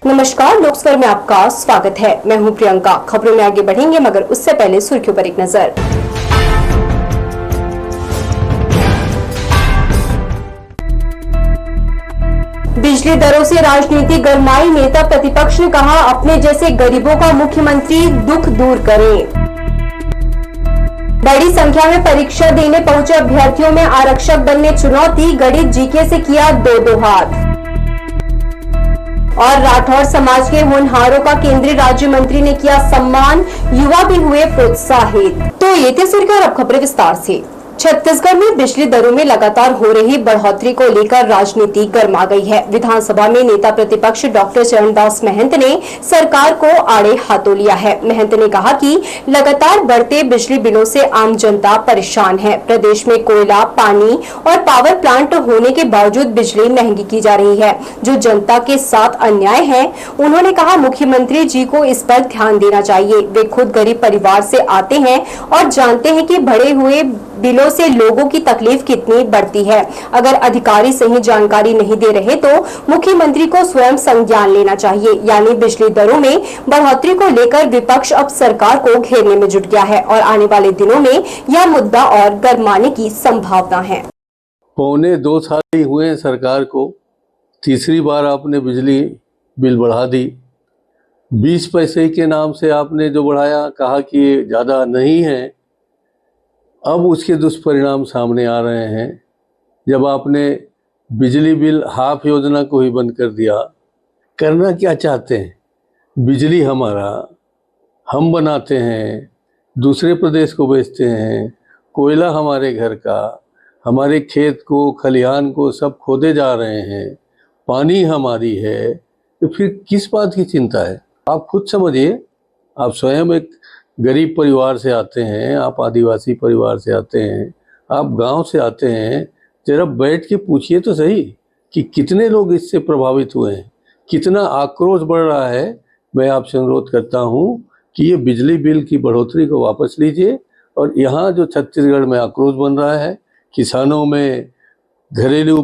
नमस्कार, लोकस्वर में आपका स्वागत है। मैं हूं प्रियंका। खबरों में आगे बढ़ेंगे, मगर उससे पहले सुर्खियों पर एक नजर। बिजली दरों से राजनीति गरमाई, नेता प्रतिपक्ष ने कहा अपने जैसे गरीबों का मुख्यमंत्री दुख दूर करें। बड़ी संख्या में परीक्षा देने पहुंचे अभ्यर्थियों में आरक्षक बनने चुनौती, गणित जीके से किया दो हाथ। और राठौर समाज के होनहारों का केंद्रीय राज्य मंत्री ने किया सम्मान, युवा भी हुए प्रोत्साहित। तो ये थे सुर्खियां, अब खबरें विस्तार से। छत्तीसगढ़ में बिजली दरों में लगातार हो रही बढ़ोतरी को लेकर राजनीति गर्मा गई है। विधानसभा में नेता प्रतिपक्ष डॉक्टर चरणदास महंत ने सरकार को आड़े हाथों लिया है। महंत ने कहा कि लगातार बढ़ते बिजली बिलों से आम जनता परेशान है। प्रदेश में कोयला, पानी और पावर प्लांट होने के बावजूद बिजली महंगी की जा रही है, जो जनता के साथ अन्याय है। उन्होंने कहा मुख्यमंत्री जी को इस पर ध्यान देना चाहिए। वे खुद गरीब परिवार से आते हैं और जानते हैं कि बढ़े हुए बिलों से लोगों की तकलीफ कितनी बढ़ती है। अगर अधिकारी सही जानकारी नहीं दे रहे तो मुख्यमंत्री को स्वयं संज्ञान लेना चाहिए। यानी बिजली दरों में बढ़ोतरी को लेकर विपक्ष अब सरकार को घेरने में जुट गया है और आने वाले दिनों में यह मुद्दा और गरमाने की संभावना है। पौने 2 साल ही हुए सरकार को, तीसरी बार आपने बिजली बिल बढ़ा दी। 20 पैसे के नाम से आपने जो बढ़ाया, कहा कि ये ज़्यादा नहीं है। अब उसके दुष्परिणाम सामने आ रहे हैं। जब आपने बिजली बिल हाफ योजना को ही बंद कर दिया, करना क्या चाहते हैं? बिजली हमारा, हम बनाते हैं, दूसरे प्रदेश को बेचते हैं। कोयला हमारे घर का, हमारे खेत को, खलिहान को सब खोदे जा रहे हैं। पानी हमारी है, तो फिर किस बात की चिंता है? आप खुद समझिए। आप स्वयं एक गरीब परिवार से आते हैं, आप आदिवासी परिवार से आते हैं, आप गांव से आते हैं। जरा बैठ के पूछिए तो सही कि कितने लोग इससे प्रभावित हुए हैं, कितना आक्रोश बढ़ रहा है। मैं आपसे अनुरोध करता हूं कि ये बिजली बिल की बढ़ोतरी को वापस लीजिए और यहाँ जो छत्तीसगढ़ में आक्रोश बन रहा है, किसानों में, घरेलू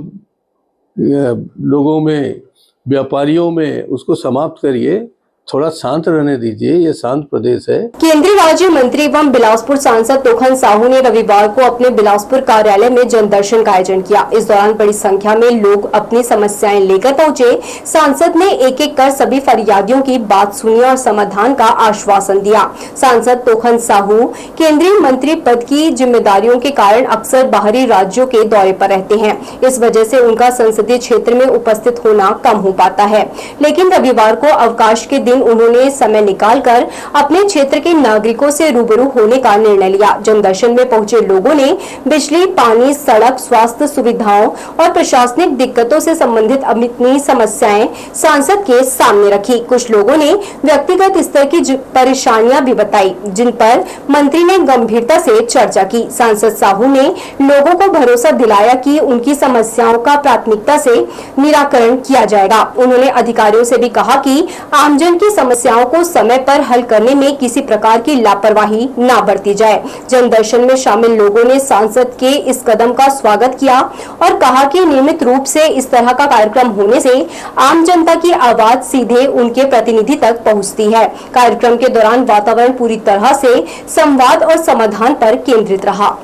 लोगों में, व्यापारियों में, उसको समाप्त करिए। थोड़ा शांत रहने दीजिए, ये शांत प्रदेश है। केंद्रीय राज्य मंत्री एवं बिलासपुर सांसद तोखन साहू ने रविवार को अपने बिलासपुर कार्यालय में जनदर्शन का आयोजन किया। इस दौरान बड़ी संख्या में लोग अपनी समस्याएं लेकर पहुंचे। सांसद ने एक एक कर सभी फरियादियों की बात सुनी और समाधान का आश्वासन दिया। सांसद तोखन साहू केंद्रीय मंत्री पद की जिम्मेदारियों के कारण अक्सर बाहरी राज्यों के दौरे पर रहते हैं। इस वजह से उनका संसदीय क्षेत्र में उपस्थित होना कम हो पाता है, लेकिन रविवार को अवकाश के उन्होंने समय निकालकर अपने क्षेत्र के नागरिकों से रूबरू होने का निर्णय लिया। जनदर्शन में पहुंचे लोगों ने बिजली, पानी, सड़क, स्वास्थ्य सुविधाओं और प्रशासनिक दिक्कतों से संबंधित अपनी समस्याएं सांसद के सामने रखी। कुछ लोगों ने व्यक्तिगत स्तर की परेशानियां भी बताई, जिन पर मंत्री ने गंभीरता से चर्चा की। सांसद साहू ने लोगों को भरोसा दिलाया कि उनकी समस्याओं का प्राथमिकता से निराकरण किया जाएगा। उन्होंने अधिकारियों से भी कहा कि आमजन की समस्याओं को समय पर हल करने में किसी प्रकार की लापरवाही न बरती जाए। जनदर्शन में शामिल लोगों ने सांसद के इस कदम का स्वागत किया और कहा कि नियमित रूप से इस तरह का कार्यक्रम होने से आम जनता की आवाज सीधे उनके प्रतिनिधि तक पहुंचती है। कार्यक्रम के दौरान वातावरण पूरी तरह से संवाद और समाधान पर केंद्रित रहा।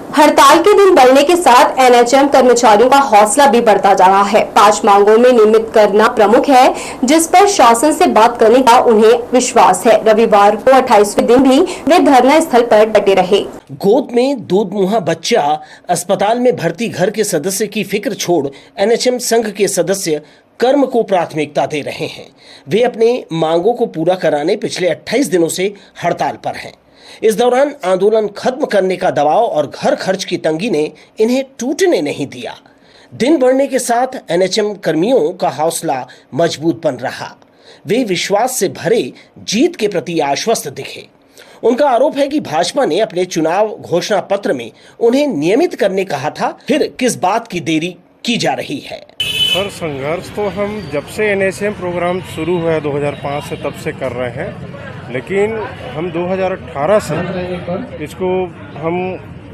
हड़ताल के दिन बढ़ने के साथ एनएचएम कर्मचारियों का हौसला भी बढ़ता जा रहा है। 5 मांगों में नियमित करना प्रमुख है, जिस पर शासन से बात करने का उन्हें विश्वास है। रविवार को 28वें दिन भी वे धरना स्थल पर डटे रहे। गोद में दूधमुहा बच्चा, अस्पताल में भर्ती घर के सदस्य की फिक्र छोड़ एनएचएम संघ के सदस्य कर्म को प्राथमिकता दे रहे हैं। वे अपने मांगों को पूरा कराने पिछले 28 दिनों से हड़ताल पर हैं। इस दौरान आंदोलन खत्म करने का दबाव और घर खर्च की तंगी ने इन्हें टूटने नहीं दिया। दिन बढ़ने के साथ एनएचएम कर्मियों का हौसला मजबूत बन रहा। वे विश्वास से भरे जीत के प्रति आश्वस्त दिखे। उनका आरोप है कि भाजपा ने अपने चुनाव घोषणा पत्र में उन्हें नियमित करने कहा था, फिर किस बात की देरी की जा रही है। सर, संघर्ष तो हम जब से एनएचएम प्रोग्राम शुरू हुआ 2005 से तब से कर रहे हैं, लेकिन हम 2018 से इसको हम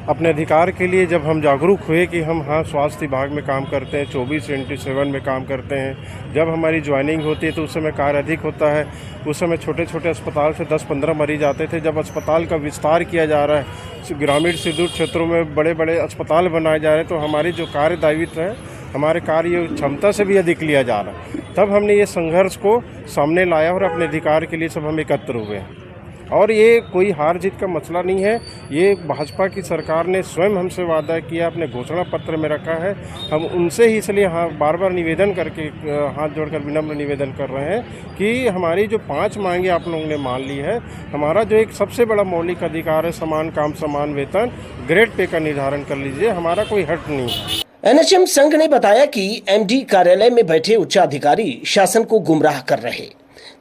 अपने अधिकार के लिए जब हम जागरूक हुए कि हम हाँ स्वास्थ्य विभाग में काम करते हैं, 24/7 में काम करते हैं, जब हमारी ज्वाइनिंग होती है तो उस समय कार्य अधिक होता है। उस समय छोटे छोटे अस्पताल से 10-15 मरीज आते थे। जब अस्पताल का विस्तार किया जा रहा है, ग्रामीण सुदूर क्षेत्रों में बड़े बड़े अस्पताल बनाए जा रहे हैं, तो हमारी जो कार्य दायित्व है, हमारे कार्य क्षमता से भी अधिक लिया जा रहा है। तब हमने ये संघर्ष को सामने लाया और अपने अधिकार के लिए सब हम एकत्र हुए। और ये कोई हार जीत का मसला नहीं है। ये भाजपा की सरकार ने स्वयं हमसे वादा किया, अपने घोषणा पत्र में रखा है। हम उनसे ही इसलिए बार बार निवेदन करके हाथ जोड़कर विनम्र निवेदन कर रहे हैं कि हमारी जो 5 मांगे आप लोगों ने मान ली है। हमारा जो एक सबसे बड़ा मौलिक अधिकार है, समान काम समान वेतन, ग्रेड पे का निर्धारण कर लीजिए। हमारा कोई हट नहीं है। एनएचएम संघ ने बताया कि एमडी कार्यालय में बैठे उच्चाधिकारी शासन को गुमराह कर रहे।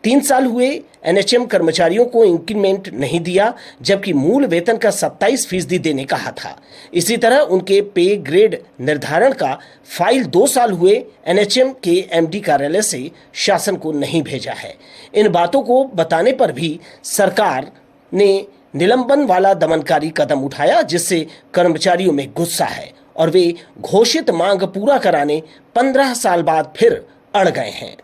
3 साल हुए एनएचएम कर्मचारियों को इंक्रीमेंट नहीं दिया, जबकि मूल वेतन का 27% देने कहा था। इसी तरह उनके पे ग्रेड निर्धारण का फाइल 2 साल हुए एनएचएम के एमडी कार्यालय से शासन को नहीं भेजा है। इन बातों को बताने पर भी सरकार ने निलंबन वाला दमनकारी कदम उठाया, जिससे कर्मचारियों में गुस्सा है और वे घोषित मांग पूरा कराने 15 साल बाद फिर अड़ गए हैं।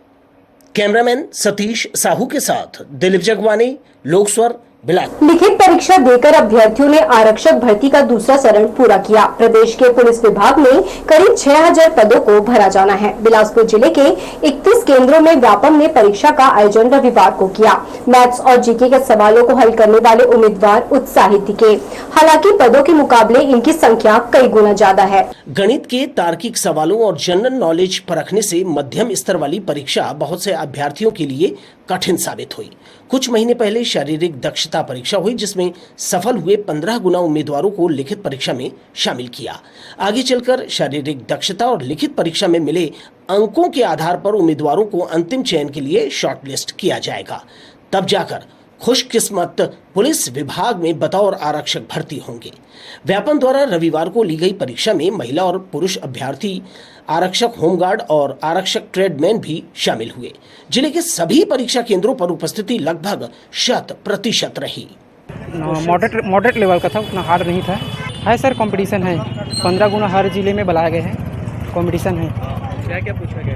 कैमरामैन सतीश साहू के साथ दिलीप जगवानी, लोक स्वर, बिलासपुर। लिखित परीक्षा देकर अभ्यर्थियों ने आरक्षक भर्ती का दूसरा चरण पूरा किया। प्रदेश के पुलिस विभाग में करीब 6000 पदों को भरा जाना है। बिलासपुर जिले के 31 केंद्रों में व्यापम ने परीक्षा का आयोजन रविवार को किया। मैथ्स और जीके के सवालों को हल करने वाले उम्मीदवार उत्साहित दिखे। हालांकि पदों के मुकाबले इनकी संख्या कई गुना ज्यादा है। गणित के तार्किक सवालों और जनरल नॉलेज परखने से मध्यम स्तर वाली परीक्षा बहुत से अभ्यर्थियों के लिए कठिन साबित हुई। कुछ महीने पहले शारीरिक दक्षता परीक्षा हुई, जिसमें सफल हुए 15 गुना उम्मीदवारों को लिखित परीक्षा में शामिल किया। आगे चलकर शारीरिक दक्षता और लिखित परीक्षा में मिले अंकों के आधार पर उम्मीदवारों को अंतिम चयन के लिए शॉर्टलिस्ट किया जाएगा। तब जाकर खुशकिस्मत पुलिस विभाग में बतौर आरक्षक भर्ती होंगे। व्यापम द्वारा रविवार को ली गई परीक्षा में महिला और पुरुष अभ्यर्थी, आरक्षक होमगार्ड और आरक्षक ट्रेडमैन भी शामिल हुए। जिले के सभी परीक्षा केंद्रों पर उपस्थिति लगभग 100% रही। मॉडरेट लेवल का था, उतना हार्ड नहीं था। है सर, कंपटीशन है। 15 गुना हर जिले में बुलाए गए हैं, कंपटीशन है। क्या क्या पूछा गया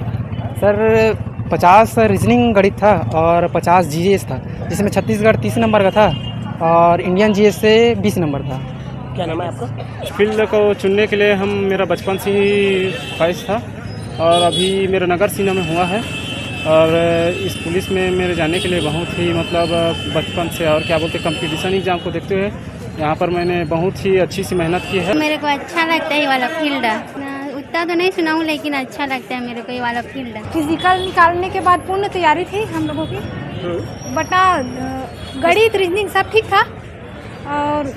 सर? 50 रीजनिंग गणित था और 50 जीएस था, जिसमें छत्तीसगढ़ 30 नंबर का था और इंडियन जीएस से 20 नंबर था। क्या नाम है आपका? फील्ड को चुनने के लिए मेरा बचपन से ही ख्वाहिश था और अभी मेरा नगर सीना में हुआ है। और इस पुलिस में मेरे जाने के लिए बहुत ही बचपन से और क्या बोलते कंपटीशन एग्जाम को देखते हुए यहाँ पर मैंने बहुत ही अच्छी सी मेहनत की है। मेरे को अच्छा लगता है ये वाला फील्ड। उतना तो नहीं सुना हूँ, लेकिन अच्छा लगता है मेरे को ये वाला फील्ड। फिजिकल निकालने के बाद पूर्ण तैयारी थी हम लोगों की, बटा गणित रीजनिंग सब ठीक था और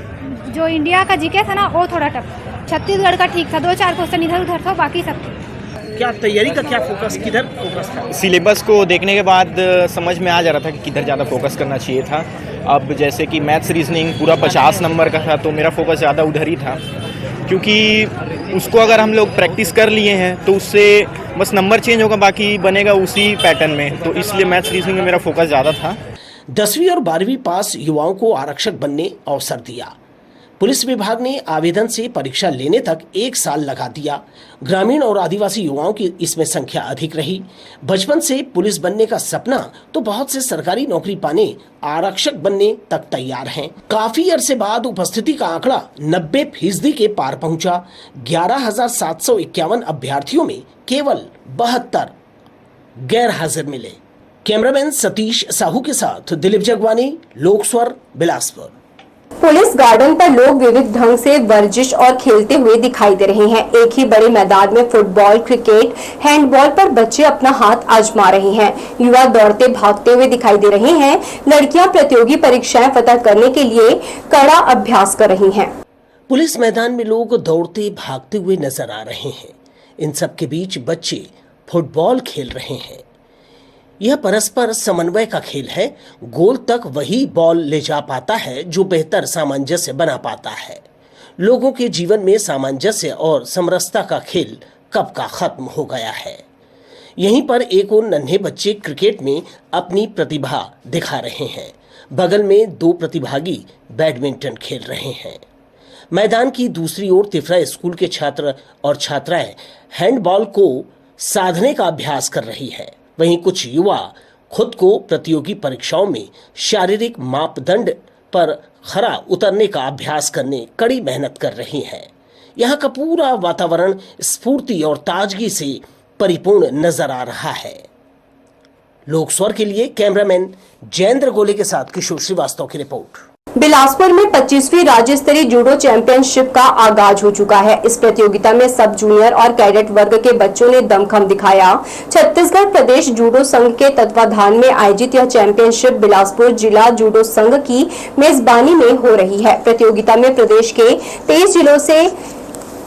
जो इंडिया का जीके था ना वो थोड़ा टफ। छत्तीसगढ़ का ठीक था, 2-4 क्वेश्चन इधर उधर था, बाकी सब ठीक। क्या तैयारी का क्या फोकस, किधर फोकस था? सिलेबस को देखने के बाद समझ में आ जा रहा था कि किधर ज़्यादा फोकस करना चाहिए था। अब जैसे कि मैथ्स रीजनिंग पूरा 50 नंबर का था, तो मेरा फोकस ज़्यादा उधर ही था, क्योंकि उसको अगर हम लोग प्रैक्टिस कर लिए हैं तो उससे बस नंबर चेंज होगा, बाकी बनेगा उसी पैटर्न में। तो इसलिए मैथ्स रीजनिंग में मेरा फोकस ज़्यादा था। 10वीं और 12वीं पास युवाओं को आरक्षक बनने अवसर दिया। पुलिस विभाग ने आवेदन से परीक्षा लेने तक 1 साल लगा दिया। ग्रामीण और आदिवासी युवाओं की इसमें संख्या अधिक रही। बचपन से पुलिस बनने का सपना तो बहुत से सरकारी नौकरी पाने, आरक्षक बनने तक तैयार हैं। काफी अरसे बाद उपस्थिति का आंकड़ा 90% के पार पहुंचा। 11,751 अभ्यर्थियों में केवल 72 गैर हाजिर मिले। कैमरामैन सतीश साहू के साथ दिलीप जगवानी, लोक स्वर, बिलासपुर। पुलिस गार्डन पर लोग विविध ढंग से वर्जिश और खेलते हुए दिखाई दे रहे हैं। एक ही बड़े मैदान में फुटबॉल, क्रिकेट, हैंडबॉल पर बच्चे अपना हाथ आजमा रहे हैं। युवा दौड़ते भागते हुए दिखाई दे रहे हैं। लड़कियां प्रतियोगी परीक्षाएं फतह करने के लिए कड़ा अभ्यास कर रही हैं। पुलिस मैदान में लोग दौड़ते भागते हुए नजर आ रहे हैं। इन सब के बीच बच्चे फुटबॉल खेल रहे हैं। यह परस्पर समन्वय का खेल है। गोल तक वही बॉल ले जा पाता है जो बेहतर सामंजस्य बना पाता है। लोगों के जीवन में सामंजस्य और समरसता का खेल कब का खत्म हो गया है। यहीं पर एक और नन्हे बच्चे क्रिकेट में अपनी प्रतिभा दिखा रहे हैं। बगल में 2 प्रतिभागी बैडमिंटन खेल रहे हैं। मैदान की दूसरी ओर तिफरा स्कूल के छात्र और छात्राएं हैंडबॉल को साधने का अभ्यास कर रही है। वहीं कुछ युवा खुद को प्रतियोगी परीक्षाओं में शारीरिक मापदंड पर खरा उतरने का अभ्यास करने कड़ी मेहनत कर रही हैं। यहाँ का पूरा वातावरण स्फूर्ति और ताजगी से परिपूर्ण नजर आ रहा है। लोकस्वर के लिए कैमरामैन जयेंद्र गोले के साथ किशोर श्रीवास्तव की रिपोर्ट। बिलासपुर में 25वीं राज्य स्तरीय जूडो चैंपियनशिप का आगाज हो चुका है। इस प्रतियोगिता में सब जूनियर और कैडेट वर्ग के बच्चों ने दमखम दिखाया। छत्तीसगढ़ प्रदेश जूडो संघ के तत्वाधान में आयोजित यह चैंपियनशिप बिलासपुर जिला जूडो संघ की मेजबानी में हो रही है। प्रतियोगिता में प्रदेश के 23 जिलों से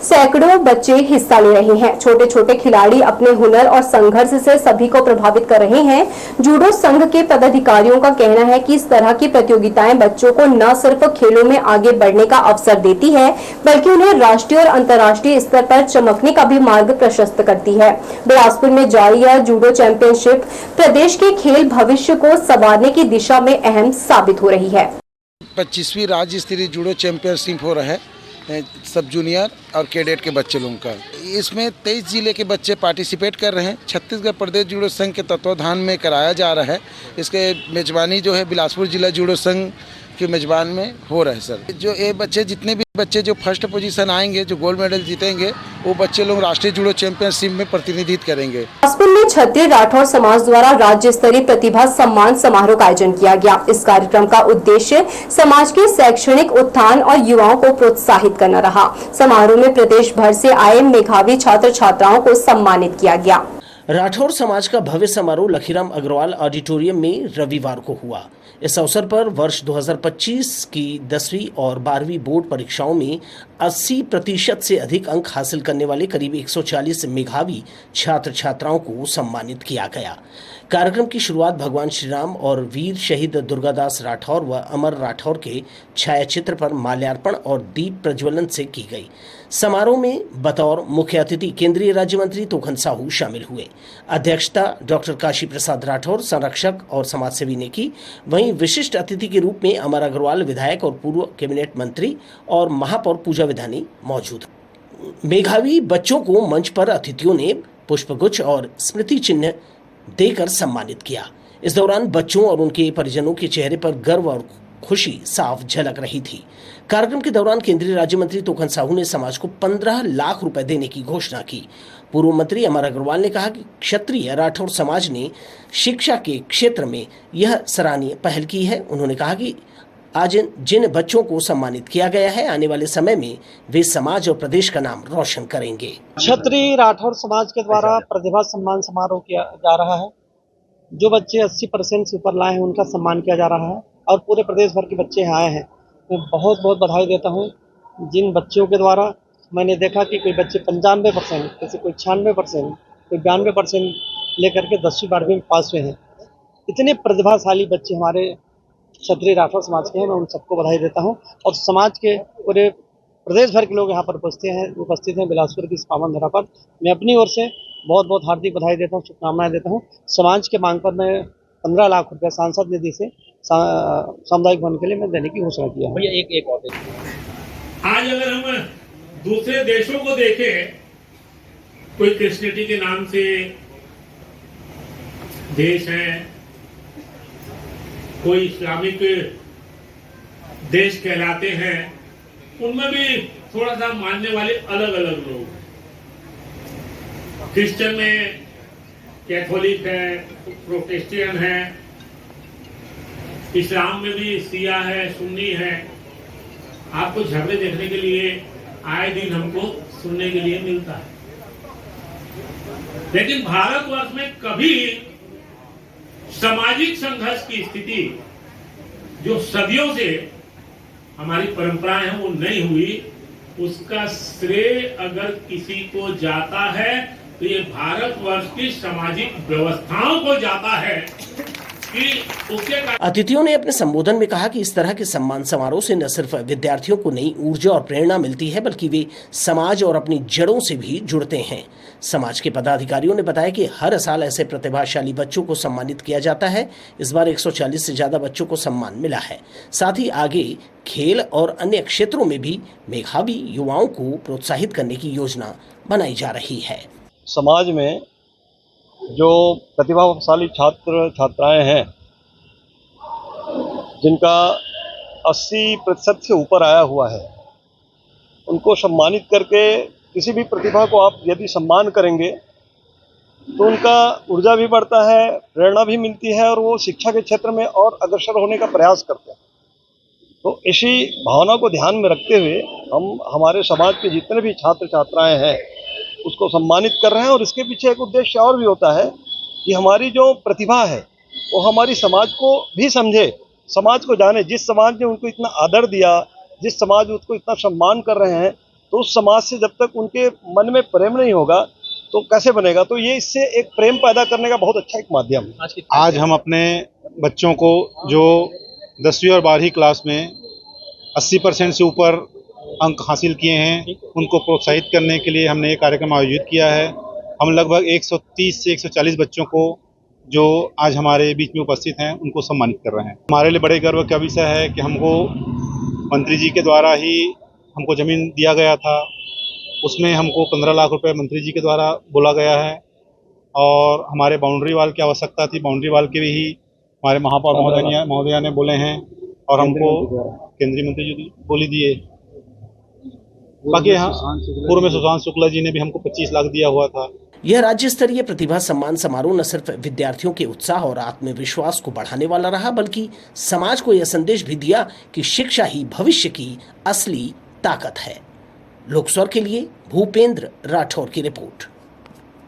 सैकड़ों बच्चे हिस्सा ले रहे हैं। छोटे छोटे खिलाड़ी अपने हुनर और संघर्ष से सभी को प्रभावित कर रहे हैं। जूडो संघ के पदाधिकारियों का कहना है कि इस तरह की प्रतियोगिताएं बच्चों को न सिर्फ खेलों में आगे बढ़ने का अवसर देती है, बल्कि उन्हें राष्ट्रीय और अंतर्राष्ट्रीय स्तर पर चमकने का भी मार्ग प्रशस्त करती है। बिलासपुर में जारी यह जूडो चैंपियनशिप प्रदेश के खेल भविष्य को संवारने की दिशा में अहम साबित हो रही है। 25वीं राज्य स्तरीय जूडो चैंपियनशिप हो रहा है सब जूनियर और कैडेट के बच्चे लोगों का। इसमें 23 जिले के बच्चे पार्टिसिपेट कर रहे हैं। छत्तीसगढ़ प्रदेश जूडो संघ के तत्वाधान में कराया जा रहा है। इसके मेजबानी जो है बिलासपुर जिला जूडो संघ के मेजबान में हो रहा है। सर जो ये बच्चे जितने भी बच्चे जो फर्स्ट पोजीशन आएंगे, जो गोल्ड मेडल जीतेंगे, वो बच्चे लोग राष्ट्रीय जूडो चैंपियनशिप में प्रतिनिधित्व करेंगे। बिलासपुर में क्षत्रिय राठौर समाज द्वारा राज्य स्तरीय प्रतिभा सम्मान समारोह का आयोजन किया गया। इस कार्यक्रम का उद्देश्य समाज के शैक्षणिक उत्थान और युवाओं को प्रोत्साहित करना रहा। समारोह में प्रदेश भर से आए मेधावी छात्र छात्राओं को सम्मानित किया गया। राठौर समाज का भव्य समारोह लखीराम अग्रवाल ऑडिटोरियम में रविवार को हुआ। इस अवसर पर वर्ष 2025 की 10वीं और 12वीं बोर्ड परीक्षाओं में 80% से अधिक अंक हासिल करने वाले करीब 140 मेधावी छात्र छात्राओं को सम्मानित किया गया। कार्यक्रम की शुरुआत भगवान श्री राम और वीर शहीद दुर्गादास राठौर व अमर राठौर के छायाचित्र पर माल्यार्पण और दीप प्रज्वलन से की गई। समारोह में बतौर मुख्य अतिथि केंद्रीय राज्य मंत्री तोखन साहू शामिल हुए। अध्यक्षता डॉक्टर काशी प्रसाद राठौर संरक्षक और समाजसेवी ने की। वहीं विशिष्ट अतिथि के रूप में अमर अग्रवाल विधायक और पूर्व कैबिनेट मंत्री और महापौर पूजा विधानी मौजूद। मेधावी बच्चों को मंच पर अतिथियों ने पुष्पगुच्छ और स्मृति चिन्ह देकर सम्मानित किया। इस दौरान बच्चों और उनके परिजनों के चेहरे पर गर्व और खुशी साफ झलक रही थी। कार्यक्रम के दौरान केंद्रीय राज्य मंत्री तोखन साहू ने समाज को 15 लाख रुपए देने की घोषणा की। पूर्व मंत्री अमर अग्रवाल ने कहा कि क्षत्रिय राठौर समाज ने शिक्षा के क्षेत्र में यह सराहनीय पहल की है। उन्होंने कहा कि आज जिन बच्चों को सम्मानित किया गया है, आने वाले समय में वे समाज और प्रदेश का नाम रोशन करेंगे। क्षत्रिय राठौर समाज के द्वारा प्रतिभा सम्मान समारोह किया जा रहा है। जो बच्चे 80% से ऊपर लाए हैं उनका सम्मान किया जा रहा है और पूरे प्रदेश भर के बच्चे आए हैं। मैं बहुत बहुत बधाई देता हूं जिन बच्चों के द्वारा। मैंने देखा कि कोई बच्चे 95%, किसी कोई 96%, कोई 92% लेकर के 10वीं 12वीं में पास हुए हैं। इतने प्रतिभाशाली बच्चे हमारे क्षत्रिय राठौर समाज के हैं। मैं उन सबको बधाई देता हूं और समाज के पूरे प्रदेश भर के लोग यहाँ पर उपस्थित हैं बिलासपुर की इस पावन धरा पर। मैं अपनी ओर से बहुत बहुत हार्दिक बधाई देता हूँ, शुभकामनाएं देता हूँ। समाज के मांग पर मैं 15 लाख रुपए सांसद निधि से सामुदायिक भवन के लिए मैं देने की घोषणा किया है। एक और आज अगर हम दूसरे देशों को देखें, कोई क्रिश्चियनिटी के नाम से देश है, कोई इस्लामिक देश कहलाते हैं, उनमें भी थोड़ा सा मानने वाले अलग अलग लोग। क्रिश्चियन में कैथोलिक है, प्रोटेस्टेंट है, इस्लाम में भी शिया है, सुन्नी है। आपको झगड़े देखने के लिए आए दिन हमको सुनने के लिए मिलता है। लेकिन भारतवर्ष में कभी सामाजिक संघर्ष की स्थिति जो सदियों से हमारी परंपराएं हैं वो नहीं हुई। उसका श्रेय अगर किसी को जाता है तो ये भारतवर्ष की सामाजिक व्यवस्थाओं को जाता है कि उसके अतिथियों ने अपने संबोधन में कहा कि इस तरह के सम्मान समारोह से न सिर्फ विद्यार्थियों को नई ऊर्जा और प्रेरणा मिलती है, बल्कि वे समाज और अपनी जड़ों से भी जुड़ते हैं। समाज के पदाधिकारियों ने बताया कि हर साल ऐसे प्रतिभाशाली बच्चों को सम्मानित किया जाता है। इस बार 140 से ज्यादा बच्चों को सम्मान मिला है। साथ ही आगे खेल और अन्य क्षेत्रों में भी मेधावी युवाओं को प्रोत्साहित करने की योजना बनाई जा रही है। समाज में जो प्रतिभाशाली छात्र छात्राएं हैं, जिनका 80% से ऊपर आया हुआ है, उनको सम्मानित करके किसी भी प्रतिभा को आप यदि सम्मान करेंगे तो उनका ऊर्जा भी बढ़ता है, प्रेरणा भी मिलती है और वो शिक्षा के क्षेत्र में और अग्रसर होने का प्रयास करते हैं। तो इसी भावना को ध्यान में रखते हुए हम हमारे समाज के जितने भी छात्र छात्राएं हैं उसको सम्मानित कर रहे हैं। और इसके पीछे एक उद्देश्य और भी होता है कि हमारी जो प्रतिभा है वो हमारी समाज को भी समझे, समाज को जाने। जिस समाज ने उनको इतना आदर दिया, जिस समाज उसको इतना सम्मान कर रहे हैं, तो उस समाज से जब तक उनके मन में प्रेम नहीं होगा तो कैसे बनेगा। तो ये इससे एक प्रेम पैदा करने का बहुत अच्छा एक माध्यम है। आज हम अपने बच्चों को जो 10वीं और 12वीं क्लास में 80% से ऊपर अंक हासिल किए हैं, उनको प्रोत्साहित करने के लिए हमने ये कार्यक्रम आयोजित किया है। हम लगभग 130 से 140 बच्चों को जो आज हमारे बीच में उपस्थित हैं उनको सम्मानित कर रहे हैं। हमारे लिए बड़े गर्व का विषय है कि हमको मंत्री जी के द्वारा ही हमको ज़मीन दिया गया था, उसमें हमको 15 लाख रुपए मंत्री जी के द्वारा बोला गया है। और हमारे बाउंड्री वाल की आवश्यकता थी, बाउंड्री वाल के भी हमारे महापौर महोदया ने बोले हैं और हमको केंद्रीय मंत्री जी बोली दिए। बाकी हाँ, पूर्व में सुशांत शुक्ला जी ने भी हमको 25 लाख दिया हुआ था। यह राज्य स्तरीय प्रतिभा सम्मान समारोह न सिर्फ विद्यार्थियों के उत्साह और आत्मविश्वास को बढ़ाने वाला रहा, बल्कि समाज को यह संदेश भी दिया कि शिक्षा ही भविष्य की असली ताकत है। लोकस्वर के लिए भूपेंद्र राठौर की रिपोर्ट।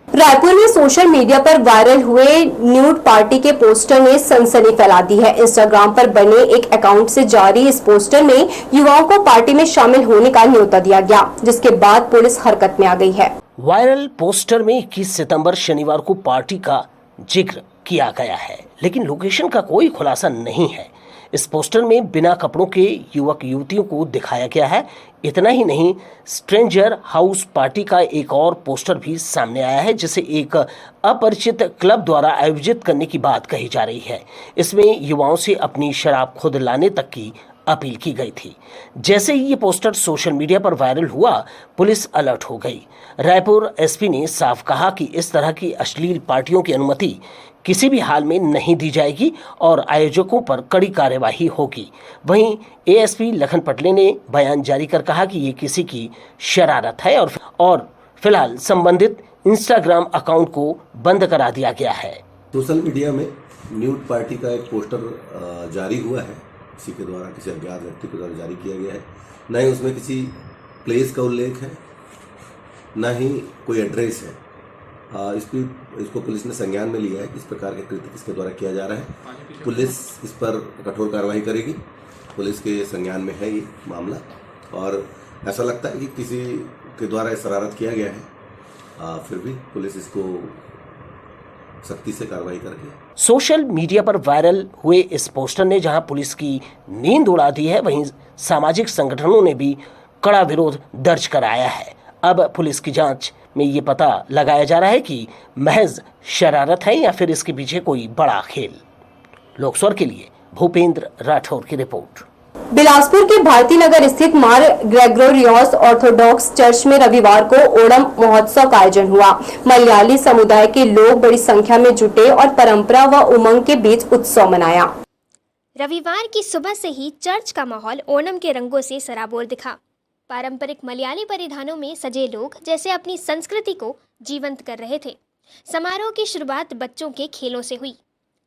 रायपुर में सोशल मीडिया पर वायरल हुए न्यूड पार्टी के पोस्टर ने सनसनी फैला दी है। इंस्टाग्राम पर बने एक अकाउंट से जारी इस पोस्टर में युवाओं को पार्टी में शामिल होने का न्योता दिया गया, जिसके बाद पुलिस हरकत में आ गई है। वायरल पोस्टर में 21 सितंबर शनिवार को पार्टी का जिक्र किया गया है, लेकिन लोकेशन का कोई खुलासा नहीं है। इस पोस्टर में बिना कपड़ों के युवक युवतियों को दिखाया गया है। इतना ही नहीं, स्ट्रेंजर हाउस पार्टी का एक और पोस्टर भी सामने आया है, जिसे एक अपरिचित क्लब द्वारा आयोजित करने की बात कही जा रही है। इसमें युवाओं से अपनी शराब खुद लाने तक की अपील की गई थी। जैसे ही ये पोस्टर सोशल मीडिया पर वायरल हुआ, पुलिस अलर्ट हो गई। रायपुर एसपी ने साफ कहा कि इस तरह की अश्लील पार्टियों की अनुमति किसी भी हाल में नहीं दी जाएगी और आयोजकों पर कड़ी कार्यवाही होगी। वहीं एएसपी लखन पटले ने बयान जारी कर कहा कि ये किसी की शरारत है और फिलहाल संबंधित इंस्टाग्राम अकाउंट को बंद करा दिया गया है। सोशल मीडिया में न्यूड पार्टी का एक पोस्टर जारी हुआ है, किसी के द्वारा, किसी अज्ञात व्यक्ति के द्वारा जारी किया गया है। न ही उसमें किसी प्लेस का उल्लेख है, न ही कोई एड्रेस है। इसको पुलिस ने संज्ञान में लिया है कि इस प्रकार के कृत्य किसके द्वारा किया जा रहा है। पुलिस इस पर कठोर कार्रवाई करेगी। पुलिस के संज्ञान में है ये मामला और ऐसा लगता है कि किसी के द्वारा शरारत किया गया है। फिर भी पुलिस इसको सख्ती से कार्रवाई करके। सोशल मीडिया पर वायरल हुए इस पोस्टर ने जहां पुलिस की नींद उड़ा दी है, वहीं सामाजिक संगठनों ने भी कड़ा विरोध दर्ज कराया है। अब पुलिस की जांच में ये पता लगाया जा रहा है कि महज शरारत है या फिर इसके पीछे कोई बड़ा खेल। लोकस्वर के लिए भूपेंद्र राठौर की रिपोर्ट। बिलासपुर के भारती नगर स्थित मार ग्रेगोरियोस ऑर्थोडॉक्स चर्च में रविवार को ओणम महोत्सव का आयोजन हुआ। मलयाली समुदाय के लोग बड़ी संख्या में जुटे और परंपरा व उमंग के बीच उत्सव मनाया। रविवार की सुबह से ही चर्च का माहौल ओणम के रंगों से सराबोर दिखा। पारंपरिक मलयाली परिधानों में सजे लोग जैसे अपनी संस्कृति को जीवंत कर रहे थे। समारोह की शुरुआत बच्चों के खेलों से हुई।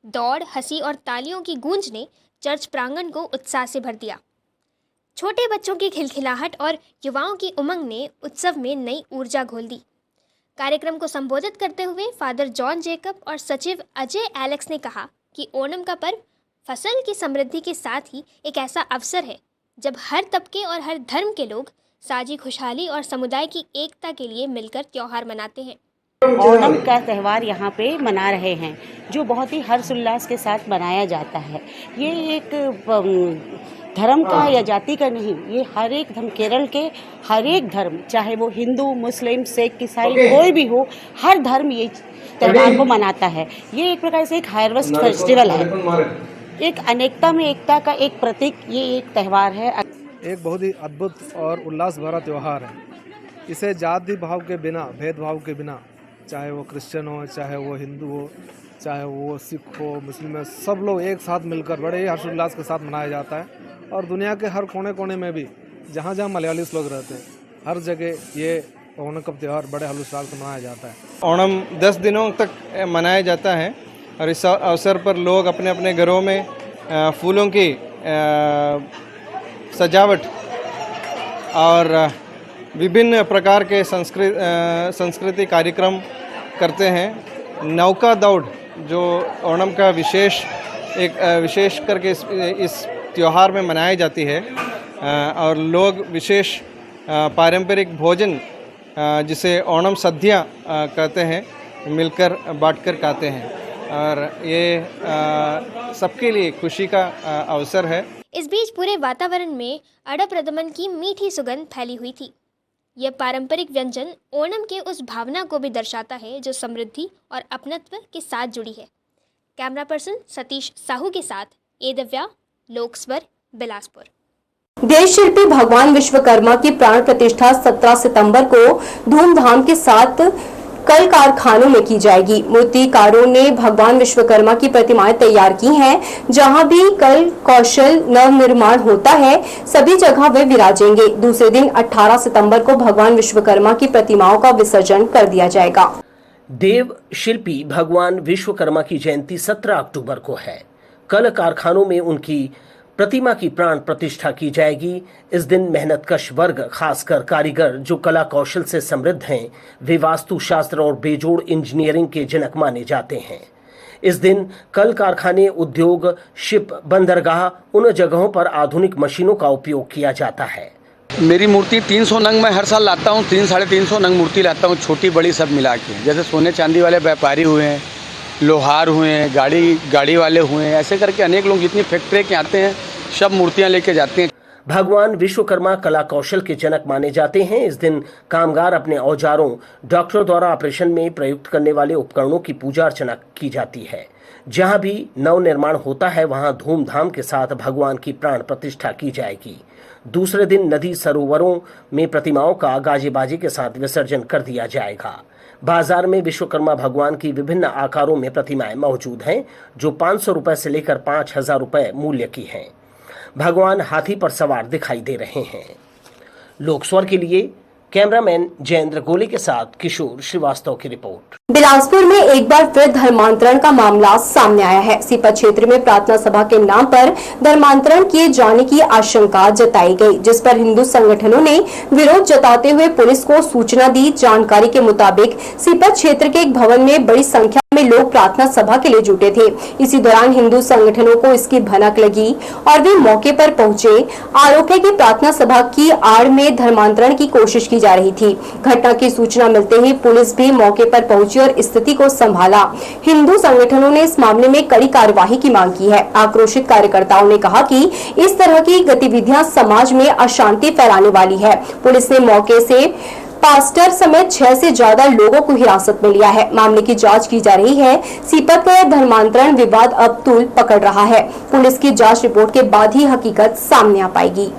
दौड़, हंसी और तालियों की गूंज ने चर्च प्रांगण को उत्साह से भर दिया। छोटे बच्चों की खिलखिलाहट और युवाओं की उमंग ने उत्सव में नई ऊर्जा घोल दी। कार्यक्रम को संबोधित करते हुए फादर जॉन जेकब और सचिव अजय एलेक्स ने कहा कि ओणम का पर्व फसल की समृद्धि के साथ ही एक ऐसा अवसर है जब हर तबके और हर धर्म के लोग साझी खुशहाली और समुदाय की एकता के लिए मिलकर त्योहार मनाते हैं। ओणम का त्यौहार यहाँ पे मना रहे हैं, जो बहुत ही हर्षोल्लास के साथ मनाया जाता है। ये एक धर्म का या जाति का नहीं, ये हर एक धर्म, केरल के हर एक धर्म, चाहे वो हिंदू, मुस्लिम, सिख, ईसाई कोई भी हो, हर धर्म ये त्यौहार को मनाता है। ये एक प्रकार से एक हार्वेस्ट फेस्टिवल है, एक अनेकता में एकता का एक प्रतीक ये एक त्यौहार है। एक बहुत ही अद्भुत और उल्लास भरा त्यौहार है। इसे जाति भाव के बिना, भेदभाव के बिना, चाहे वो क्रिश्चियन हो, चाहे वो हिंदू हो, चाहे वो सिख हो, मुस्लिम हो, सब लोग एक साथ मिलकर बड़े ही हर्षोल्लास के साथ मनाया जाता है। और दुनिया के हर कोने कोने में भी जहाँ जहाँ मलयाली लोग रहते हैं, हर जगह ये ओणम का त्यौहार बड़े हर्षोल्लास से मनाया जाता है। ओणम 10 दिनों तक मनाया जाता है और इस अवसर पर लोग अपने अपने घरों में फूलों की सजावट और विभिन्न प्रकार के संस्कृति कार्यक्रम करते हैं। नौका दौड़ जो ओणम का विशेष करके इस त्यौहार में मनाई जाती है और लोग विशेष पारंपरिक भोजन जिसे ओणम सद्या कहते हैं, मिलकर बांटकर खाते हैं और ये सबके लिए खुशी का अवसर है। इस बीच पूरे वातावरण में अड़ा प्रदमन की मीठी सुगंध फैली हुई थी। यह पारंपरिक व्यंजन ओणम के उस भावना को भी दर्शाता है जो समृद्धि और अपनत्व के साथ जुड़ी है। कैमरा पर्सन सतीश साहू के साथ ए दिव्या, लोक स्वर, बिलासपुर। देश शिल्पी भगवान विश्वकर्मा की प्राण प्रतिष्ठा 17 सितंबर को धूमधाम के साथ कल कारखानों में की जाएगी। मूर्तिकारों ने भगवान विश्वकर्मा की प्रतिमाएं तैयार की हैं। जहां भी कल कौशल नवनिर्माण होता है, सभी जगह वे विराजेंगे। दूसरे दिन 18 सितंबर को भगवान विश्वकर्मा की प्रतिमाओं का विसर्जन कर दिया जाएगा। देव शिल्पी भगवान विश्वकर्मा की जयंती 17 अक्टूबर को है। कल कारखानों में उनकी प्रतिमा की प्राण प्रतिष्ठा की जाएगी। इस दिन मेहनतकश वर्ग, खासकर कारीगर जो कला कौशल से समृद्ध हैं, वे वास्तुशास्त्र और बेजोड़ इंजीनियरिंग के जनक माने जाते हैं। इस दिन कल कारखाने, उद्योग, शिप, बंदरगाह, उन जगहों पर आधुनिक मशीनों का उपयोग किया जाता है। मेरी मूर्ति 300 नंग मैं हर साल लाता हूँ, 300-350 नंग मूर्ति लाता हूँ, छोटी बड़ी सब मिला के। जैसे सोने चांदी वाले व्यापारी हुए हैं, लोहार हुए हैं, गाड़ी वाले हुए हैं, ऐसे करके अनेक लोग जितनी फैक्ट्री के आते हैं सब मूर्तियां लेके जाते हैं। भगवान विश्वकर्मा कला कौशल के जनक माने जाते हैं। इस दिन कामगार अपने औजारों, डॉक्टर द्वारा ऑपरेशन में प्रयुक्त करने वाले उपकरणों की पूजा अर्चना की जाती है। जहां भी नव निर्माण होता है वहां धूमधाम के साथ भगवान की प्राण प्रतिष्ठा की जाएगी। दूसरे दिन नदी सरोवरों में प्रतिमाओं का गाजे बाजे के साथ विसर्जन कर दिया जाएगा। बाजार में विश्वकर्मा भगवान की विभिन्न आकारों में प्रतिमाएं मौजूद हैं, जो 500 रुपए से लेकर 5000 रुपए मूल्य की हैं। भगवान हाथी पर सवार दिखाई दे रहे हैं। लोकस्वर के लिए कैमरामैन जयेंद्र गोले के साथ किशोर श्रीवास्तव की रिपोर्ट। बिलासपुर में एक बार फिर धर्मांतरण का मामला सामने आया है। सीपत क्षेत्र में प्रार्थना सभा के नाम पर धर्मांतरण किए जाने की आशंका जताई गई, जिस पर हिंदू संगठनों ने विरोध जताते हुए पुलिस को सूचना दी। जानकारी के मुताबिक सीपत क्षेत्र के एक भवन में बड़ी संख्या में लोग प्रार्थना सभा के लिए जुटे थे। इसी दौरान हिंदू संगठनों को इसकी भनक लगी और वे मौके पर पहुंचे। आरोप है कि प्रार्थना सभा की आड़ में धर्मांतरण की कोशिश की जा रही थी। घटना की सूचना मिलते ही पुलिस भी मौके पर पहुंची और स्थिति को संभाला। हिंदू संगठनों ने इस मामले में कड़ी कार्यवाही की मांग की है। आक्रोशित कार्यकर्ताओं ने कहा कि इस तरह की गतिविधियां समाज में अशांति फैलाने वाली है। पुलिस ने मौके से पास्टर समेत 6 से ज्यादा लोगों को हिरासत में लिया है। मामले की जांच की जा रही है। सीपत में धर्मांतरण विवाद अब तूल पकड़ रहा है। पुलिस की जांच रिपोर्ट के बाद ही हकीकत सामने आ पाएगी।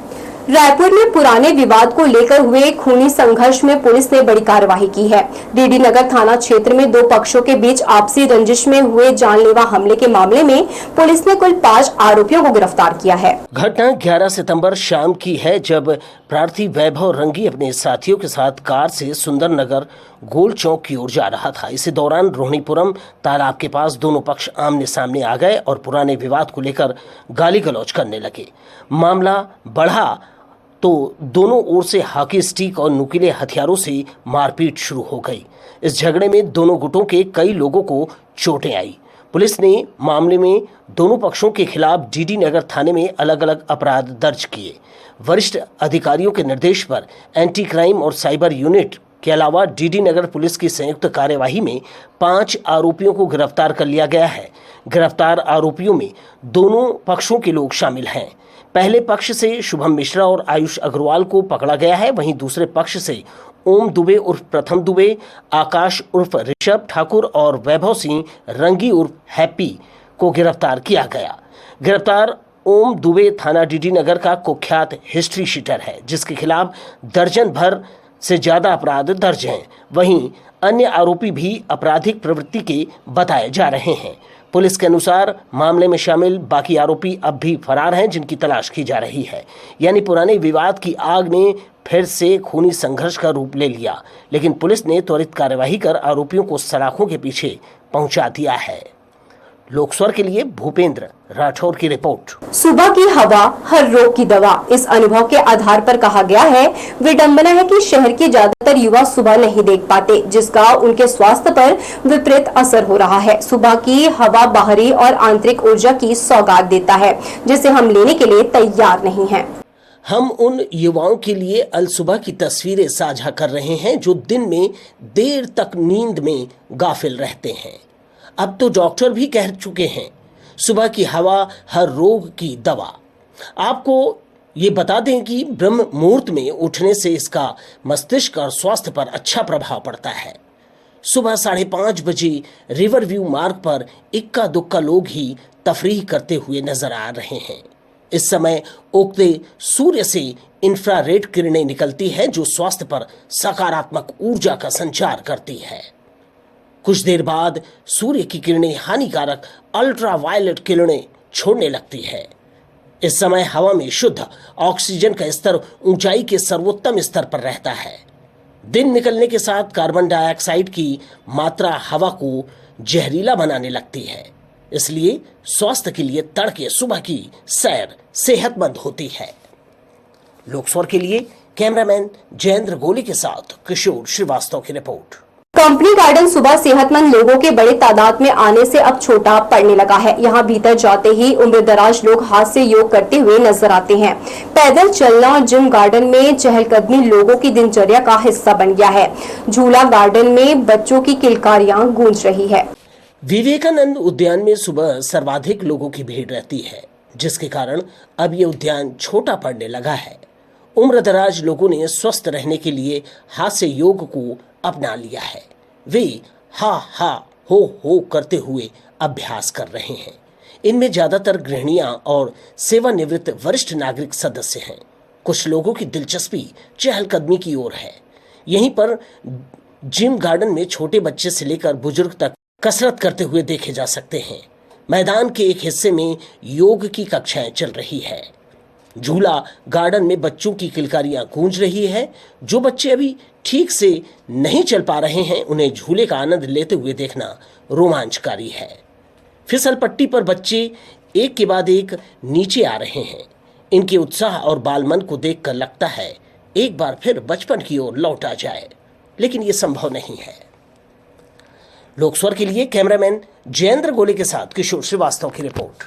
रायपुर में पुराने विवाद को लेकर हुए खूनी संघर्ष में पुलिस ने बड़ी कार्रवाई की है। डीडी नगर थाना क्षेत्र में दो पक्षों के बीच आपसी रंजिश में हुए जानलेवा हमले के मामले में पुलिस ने कुल 5 आरोपियों को गिरफ्तार किया है। घटना 11 सितंबर शाम की है, जब प्रार्थी वैभव रंगी अपने साथियों के साथ कार से सुंदर नगर गोल चौक की ओर जा रहा था। इसी दौरान रोहिणीपुरम तालाब के पास दोनों पक्ष आमने सामने आ गए और पुराने विवाद को लेकर गाली गलौज करने लगे। मामला बढ़ा तो दोनों ओर से हॉकी स्टिक और नुकीले हथियारों से मारपीट शुरू हो गई। इस झगड़े में दोनों गुटों के कई लोगों को चोटें आई। पुलिस ने मामले में दोनों पक्षों के खिलाफ डीडी नगर थाने में अलग अलग अपराध दर्ज किए। वरिष्ठ अधिकारियों के निर्देश पर एंटी क्राइम और साइबर यूनिट के अलावा डीडी नगर पुलिस की संयुक्त कार्यवाही में 5 आरोपियों को गिरफ्तार कर लिया गया है। गिरफ्तार आरोपियों में दोनों पक्षों के लोग शामिल हैं। पहले पक्ष से शुभम मिश्रा और आयुष अग्रवाल को पकड़ा गया है, वहीं दूसरे पक्ष से ओम दुबे उर्फ प्रथम दुबे, आकाश उर्फ ऋषभ ठाकुर और वैभव सिंह रंगी उर्फ हैप्पी को गिरफ्तार किया गया। गिरफ्तार ओम दुबे थाना डीडी नगर का कुख्यात हिस्ट्री शीटर है, जिसके खिलाफ दर्जन भर से ज्यादा अपराध दर्ज हैं। वहीं अन्य आरोपी भी आपराधिक प्रवृत्ति के बताए जा रहे हैं। पुलिस के अनुसार मामले में शामिल बाकी आरोपी अब भी फरार हैं, जिनकी तलाश की जा रही है। यानी पुराने विवाद की आग ने फिर से खूनी संघर्ष का रूप ले लिया, लेकिन पुलिस ने त्वरित कार्यवाही कर आरोपियों को सलाखों के पीछे पहुंचा दिया है। लोकस्वर के लिए भूपेंद्र राठौर की रिपोर्ट। सुबह की हवा हर रोग की दवा, इस अनुभव के आधार पर कहा गया है। विडंबना है कि शहर के ज्यादातर युवा सुबह नहीं देख पाते, जिसका उनके स्वास्थ्य पर विपरीत असर हो रहा है। सुबह की हवा बाहरी और आंतरिक ऊर्जा की सौगात देता है, जिसे हम लेने के लिए तैयार नहीं हैं। हम उन युवाओं के लिए अलसुबह की तस्वीरें साझा कर रहे हैं जो दिन में देर तक नींद में गाफिल रहते हैं। अब तो डॉक्टर भी कह चुके हैं, सुबह की हवा हर रोग की दवा। आपको ये बता दें कि ब्रह्म मुहूर्त में उठने से इसका मस्तिष्क और स्वास्थ्य पर अच्छा प्रभाव पड़ता है। सुबह 5:30 बजे रिवर व्यू मार्ग पर इक्का दुक्का लोग ही तफरीह करते हुए नजर आ रहे हैं। इस समय उगते सूर्य से इंफ्रारेड किरणें निकलती हैं, जो स्वास्थ्य पर सकारात्मक ऊर्जा का संचार करती है। कुछ देर बाद सूर्य की किरणें हानिकारक अल्ट्रावायलेट किरणें छोड़ने लगती है। इस समय हवा में शुद्ध ऑक्सीजन का स्तर ऊंचाई के सर्वोत्तम स्तर पर रहता है। दिन निकलने के साथ कार्बन डाइऑक्साइड की मात्रा हवा को जहरीला बनाने लगती है, इसलिए स्वास्थ्य के लिए तड़के सुबह की सैर सेहतमंद होती है। लोकस्वर के लिए कैमरामैन जयेंद्र गोले के साथ किशोर श्रीवास्तव की रिपोर्ट। कंपनी गार्डन सुबह सेहतमंद लोगों के बड़े तादाद में आने से अब छोटा पड़ने लगा है। यहाँ भीतर जाते ही उम्रदराज लोग हाथ से योग करते हुए नजर आते हैं। पैदल चलना और जिम गार्डन में चहलकदमी लोगों की दिनचर्या का हिस्सा बन गया है। झूला गार्डन में बच्चों की किलकारियां गूंज रही है। विवेकानंद उद्यान में सुबह सर्वाधिक लोगों की भीड़ रहती है, जिसके कारण अब ये उद्यान छोटा पड़ने लगा है। उम्रदराज लोगों ने स्वस्थ रहने के लिए हाथ से योग को अपना लिया है। वे हा हा हो करते हुए अभ्यास कर रहे हैं। इनमें ज्यादातर गृहिणियां और सेवानिवृत्त वरिष्ठ नागरिक सदस्य हैं। कुछ लोगों की दिलचस्पी चहलकदमी की ओर है। यहीं पर जिम गार्डन में छोटे बच्चे से लेकर बुजुर्ग तक कसरत करते हुए देखे जा सकते हैं। मैदान के एक हिस्से में योग की कक्षाएं चल रही है। झूला गार्डन में बच्चों की किलकारियां गूंज रही है। जो बच्चे अभी ठीक से नहीं चल पा रहे हैं, उन्हें झूले का आनंद लेते हुए देखना रोमांचकारी है। फिसल पट्टी पर बच्चे एक के बाद एक नीचे आ रहे हैं। इनके उत्साह और बालमन को देखकर लगता है एक बार फिर बचपन की ओर लौटा जाए, लेकिन ये संभव नहीं है। लोकस्वर के लिए कैमरामैन जयेंद्र गोले के साथ किशोर श्रीवास्तव की रिपोर्ट।